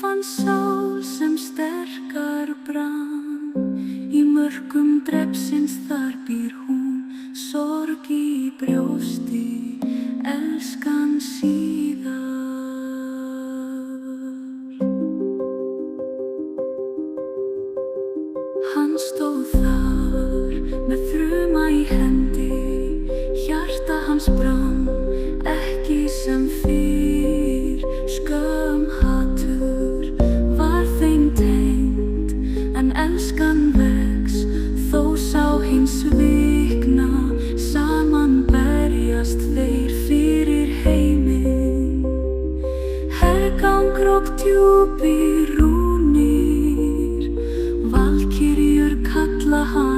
fann sál sem sterkar brann. Í mörkum drepsins þar býr hún, sorg í brjósti, elskan síðar. Hann stóð þar með þruma í hendi, hjarta hans brann ekki sem fyrr. Skömm, hatur var þeim tengd, en elskan vex þó sá hins svikna. Saman berjast þeir fyrir heiminn, hergangur og djúpir rúnir. Valkyrjur kalla hann